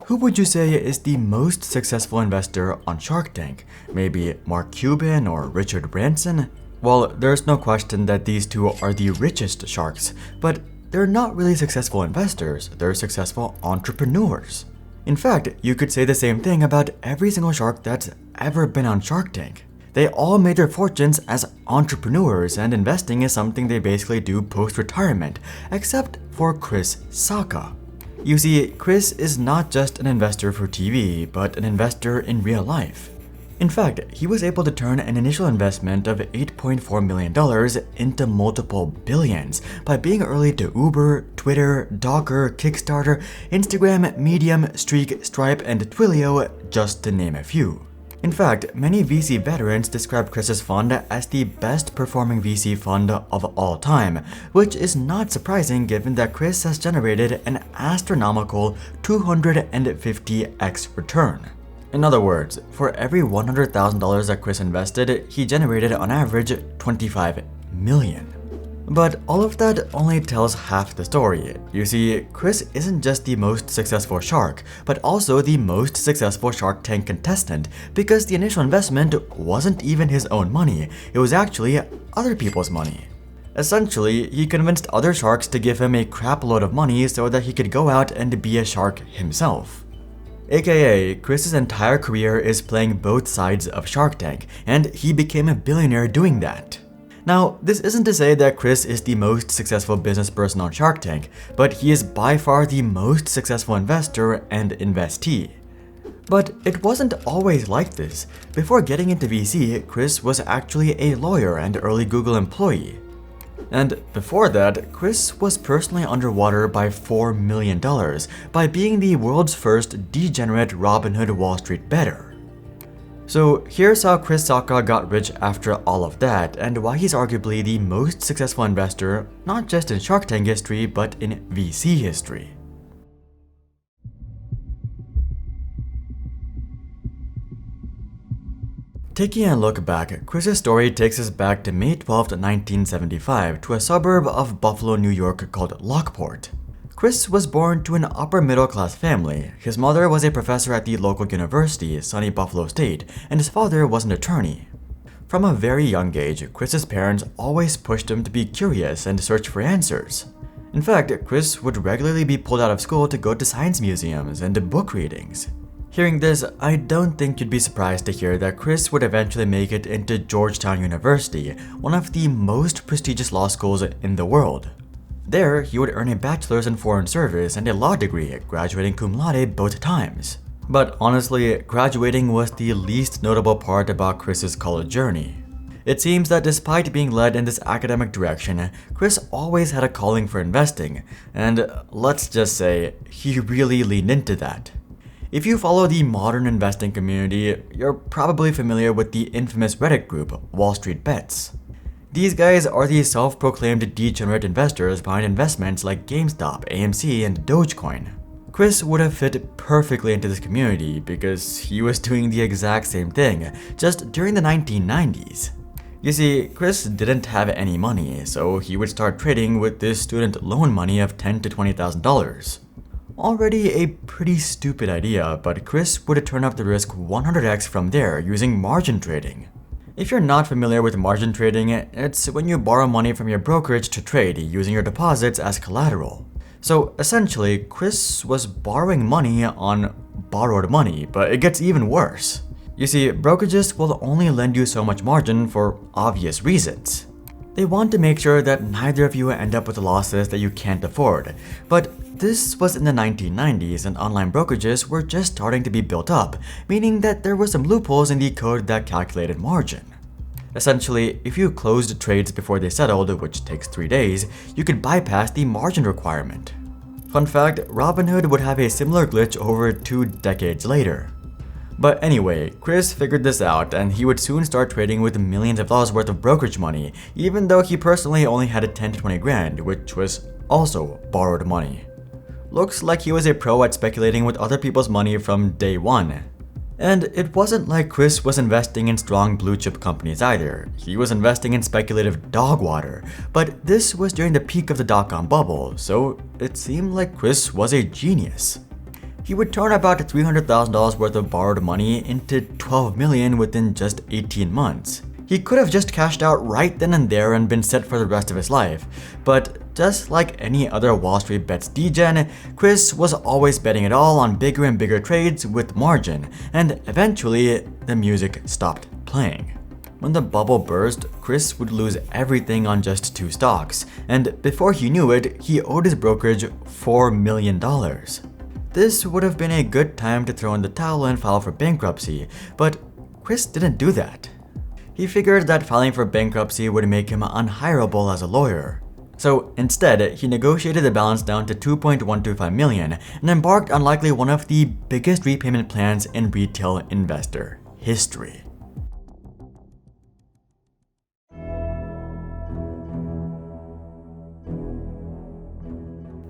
Who would you say is the most successful investor on Shark Tank? Maybe Mark Cuban or Richard Branson? Well, there's no question that these two are the richest sharks, but they're not really successful investors, they're successful entrepreneurs. In fact, you could say the same thing about every single shark that's ever been on Shark Tank. They all made their fortunes as entrepreneurs, and investing is something they basically do post-retirement, except for Chris Sacca. You see, Chris is not just an investor for TV, but an investor in real life. In fact, he was able to turn an initial investment of $8.4 million into multiple billions by being early to Uber, Twitter, Docker, Kickstarter, Instagram, Medium, Streak, Stripe, and Twilio, just to name a few. In fact, many VC veterans describe Chris's fund as the best performing VC fund of all time, which is not surprising given that Chris has generated an astronomical 250x return. In other words, for every $100,000 that Chris invested, he generated on average $25 million. But all of that only tells half the story. You see, Chris isn't just the most successful shark, but also the most successful Shark Tank contestant, because the initial investment wasn't even his own money, it was actually other people's money. Essentially, he convinced other sharks to give him a crap load of money so that he could go out and be a shark himself. AKA, Chris's entire career is playing both sides of Shark Tank, and he became a billionaire doing that. Now, this isn't to say that Chris is the most successful business person on Shark Tank, but he is by far the most successful investor and investee. But it wasn't always like this. Before getting into VC, Chris was actually a lawyer and early Google employee. And before that, Chris was personally underwater by $4 million by being the world's first degenerate Robinhood Wall Street bettor. So here's how Chris Sacca got rich after all of that, and why he's arguably the most successful investor, not just in Shark Tank history, but in VC history. Taking a look back, Chris's story takes us back to May 12, 1975, to a suburb of Buffalo, New York called Lockport. Chris was born to an upper-middle-class family. His mother was a professor at the local university, sunny Buffalo State, and his father was an attorney. From a very young age, Chris's parents always pushed him to be curious and search for answers. In fact, Chris would regularly be pulled out of school to go to science museums and to book readings. Hearing this, I don't think you'd be surprised to hear that Chris would eventually make it into Georgetown University, one of the most prestigious law schools in the world. There, he would earn a bachelor's in foreign service and a law degree, graduating cum laude both times. But honestly, graduating was the least notable part about Chris's college journey. It seems that despite being led in this academic direction, Chris always had a calling for investing, and let's just say, he really leaned into that. If you follow the modern investing community, you're probably familiar with the infamous Reddit group, Wall Street Bets. These guys are the self-proclaimed degenerate investors behind investments like GameStop, AMC, and Dogecoin. Chris would have fit perfectly into this community because he was doing the exact same thing, just during the 1990s. You see, Chris didn't have any money, so he would start trading with this student loan money of $10,000 to $20,000. Already a pretty stupid idea, but Chris would turn up the risk 100x from there using margin trading. If you're not familiar with margin trading, it's when you borrow money from your brokerage to trade using your deposits as collateral. So essentially, Chris was borrowing money on borrowed money, but it gets even worse. You see, brokerages will only lend you so much margin for obvious reasons. They want to make sure that neither of you end up with losses that you can't afford. But this was in the 1990s and online brokerages were just starting to be built up, meaning that there were some loopholes in the code that calculated margin. Essentially, if you closed trades before they settled, which takes 3 days, you could bypass the margin requirement. Fun fact, Robinhood would have a similar glitch over 2 decades later. But anyway, Chris figured this out and he would soon start trading with millions of dollars worth of brokerage money, even though he personally only had 10 to 20 grand, which was also borrowed money. Looks like he was a pro at speculating with other people's money from day one. And it wasn't like Chris was investing in strong blue chip companies either. He was investing in speculative dog water, but this was during the peak of the dot-com bubble, so it seemed like Chris was a genius. He would turn about $300,000 worth of borrowed money into $12 million within just 18 months. He could have just cashed out right then and there and been set for the rest of his life, but just like any other Wall Street bets degen, Chris was always betting it all on bigger and bigger trades with margin, and eventually the music stopped playing. When the bubble burst, Chris would lose everything on just 2 stocks, and before he knew it, he owed his brokerage $4 million. This would have been a good time to throw in the towel and file for bankruptcy, but Chris didn't do that. He figured that filing for bankruptcy would make him unhireable as a lawyer. So instead, he negotiated the balance down to $2.125 million and embarked on likely one of the biggest repayment plans in retail investor history.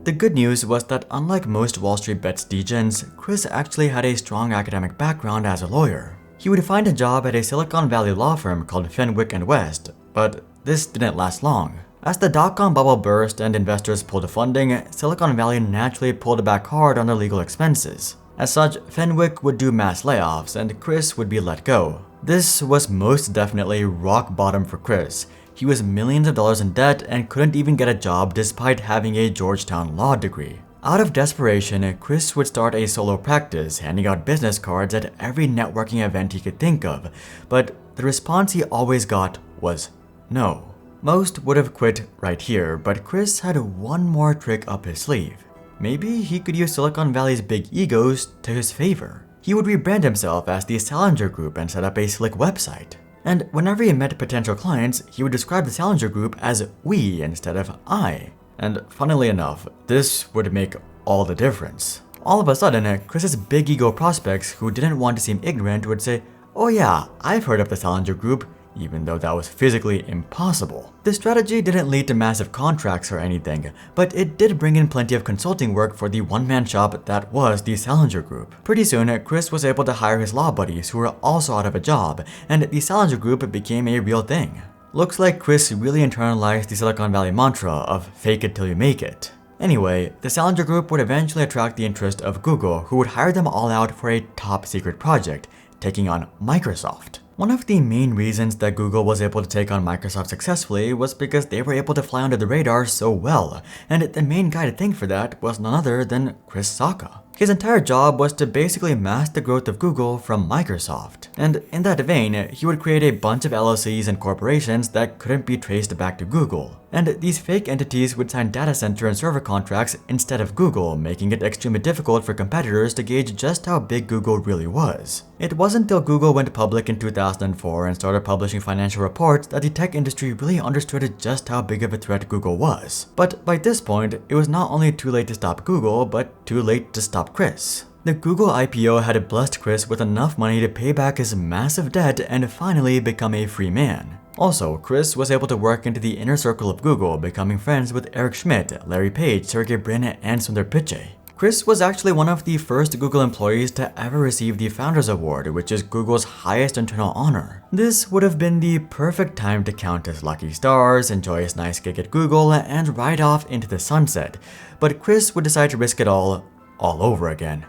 The good news was that unlike most Wall Street bets degens, Chris actually had a strong academic background as a lawyer. He would find a job at a Silicon Valley law firm called Fenwick & West, but this didn't last long. As the dot-com bubble burst and investors pulled funding, Silicon Valley naturally pulled back hard on their legal expenses. As such, Fenwick would do mass layoffs and Chris would be let go. This was most definitely rock bottom for Chris. He was millions of dollars in debt and couldn't even get a job despite having a Georgetown law degree. Out of desperation, Chris would start a solo practice, handing out business cards at every networking event he could think of, but the response he always got was no. Most would have quit right here, but Chris had one more trick up his sleeve. Maybe he could use Silicon Valley's big egos to his favor. He would rebrand himself as the Salinger Group and set up a slick website. And whenever he met potential clients, he would describe the Salinger Group as we instead of I. And funnily enough, this would make all the difference. All of a sudden, Chris's big ego prospects who didn't want to seem ignorant would say, "Oh yeah, I've heard of the Salinger Group," even though that was physically impossible. This strategy didn't lead to massive contracts or anything, but it did bring in plenty of consulting work for the one-man shop that was the Salinger Group. Pretty soon, Chris was able to hire his law buddies who were also out of a job, and the Salinger Group became a real thing. Looks like Chris really internalized the Silicon Valley mantra of fake it till you make it. Anyway, the Salinger Group would eventually attract the interest of Google, who would hire them all out for a top secret project, taking on Microsoft. One of the main reasons that Google was able to take on Microsoft successfully was because they were able to fly under the radar so well, and the main guy to thank for that was none other than Chris Sacca. His entire job was to basically mask the growth of Google from Microsoft. And in that vein, he would create a bunch of LLCs and corporations that couldn't be traced back to Google. And these fake entities would sign data center and server contracts instead of Google, making it extremely difficult for competitors to gauge just how big Google really was. It wasn't until Google went public in 2004 and started publishing financial reports that the tech industry really understood just how big of a threat Google was. But by this point, it was not only too late to stop Google, but too late to stop Chris. The Google IPO had blessed Chris with enough money to pay back his massive debt and finally become a free man. Also, Chris was able to work into the inner circle of Google, becoming friends with Eric Schmidt, Larry Page, Sergey Brin, and Sundar Pichai. Chris was actually one of the first Google employees to ever receive the Founders Award, which is Google's highest internal honor. This would have been the perfect time to count his lucky stars, enjoy his nice gig at Google, and ride off into the sunset. But Chris would decide to risk it all over again.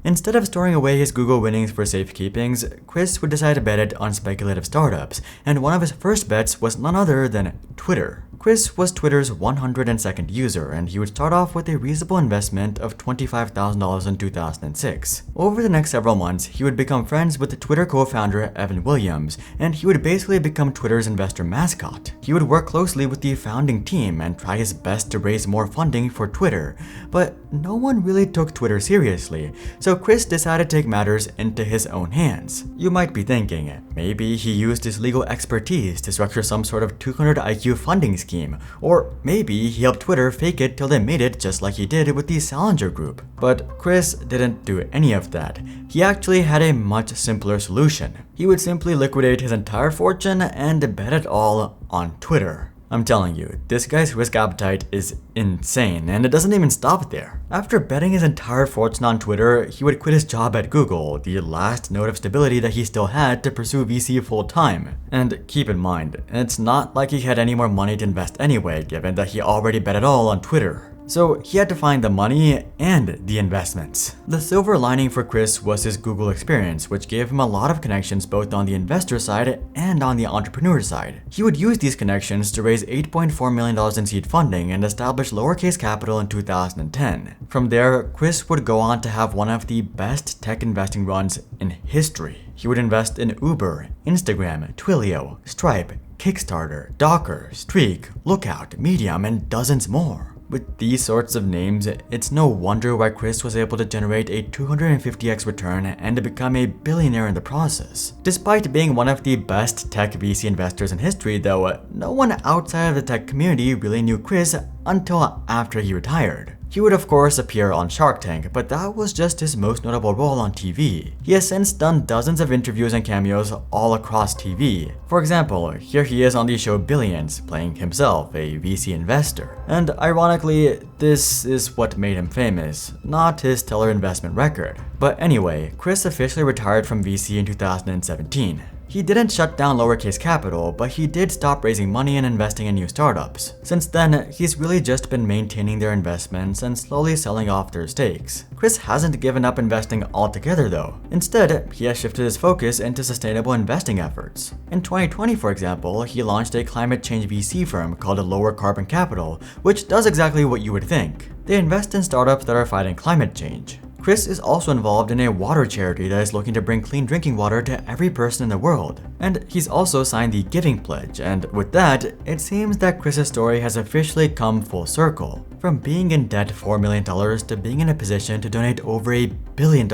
Instead of storing away his Google winnings for safekeepings, Chris would decide to bet it on speculative startups, and one of his first bets was none other than Twitter. Chris was Twitter's 102nd user, and he would start off with a reasonable investment of $25,000 in 2006. Over the next several months, he would become friends with the Twitter co-founder Evan Williams, and he would basically become Twitter's investor mascot. He would work closely with the founding team and try his best to raise more funding for Twitter, but no one really took Twitter seriously, so Chris decided to take matters into his own hands. You might be thinking, maybe he used his legal expertise to structure some sort of 200 IQ funding scheme, or maybe he helped Twitter fake it till they made it just like he did with the Salinger Group. But Chris didn't do any of that. He actually had a much simpler solution. He would simply liquidate his entire fortune and bet it all on Twitter. I'm telling you, this guy's risk appetite is insane, and it doesn't even stop there. After betting his entire fortune on Twitter, he would quit his job at Google, the last note of stability that he still had, to pursue VC full-time. And keep in mind, it's not like he had any more money to invest anyway, given that he already bet it all on Twitter. So he had to find the money and the investments. The silver lining for Chris was his Google experience, which gave him a lot of connections both on the investor side and on the entrepreneur side. He would use these connections to raise $8.4 million in seed funding and establish Lowercase Capital in 2010. From there, Chris would go on to have one of the best tech investing runs in history. He would invest in Uber, Instagram, Twilio, Stripe, Kickstarter, Docker, Streak, Lookout, Medium, and dozens more. With these sorts of names, it's no wonder why Chris was able to generate a 250x return and to become a billionaire in the process. Despite being one of the best tech VC investors in history though, no one outside of the tech community really knew Chris until after he retired. He would of course appear on Shark Tank, but that was just his most notable role on TV. He has since done dozens of interviews and cameos all across TV. For example, here he is on the show Billions, playing himself, a VC investor. And ironically, this is what made him famous, not his stellar investment record. But anyway, Chris officially retired from VC in 2017. He didn't shut down Lowercase Capital, but he did stop raising money and investing in new startups. Since then, he's really just been maintaining their investments and slowly selling off their stakes. Chris hasn't given up investing altogether though. Instead, he has shifted his focus into sustainable investing efforts. In 2020, for example, he launched a climate change VC firm called Lower Carbon Capital, which does exactly what you would think. They invest in startups that are fighting climate change. Chris is also involved in a water charity that is looking to bring clean drinking water to every person in the world. And he's also signed the Giving Pledge, and with that, it seems that Chris's story has officially come full circle. From being in debt $4 million to being in a position to donate over $1 billion.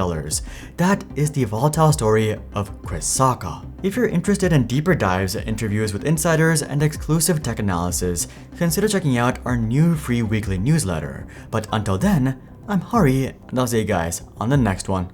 That is the volatile story of Chris Sacca. If you're interested in deeper dives, interviews with insiders, and exclusive tech analysis, consider checking out our new free weekly newsletter. But until then, I'm Hari, and I'll see you guys on the next one.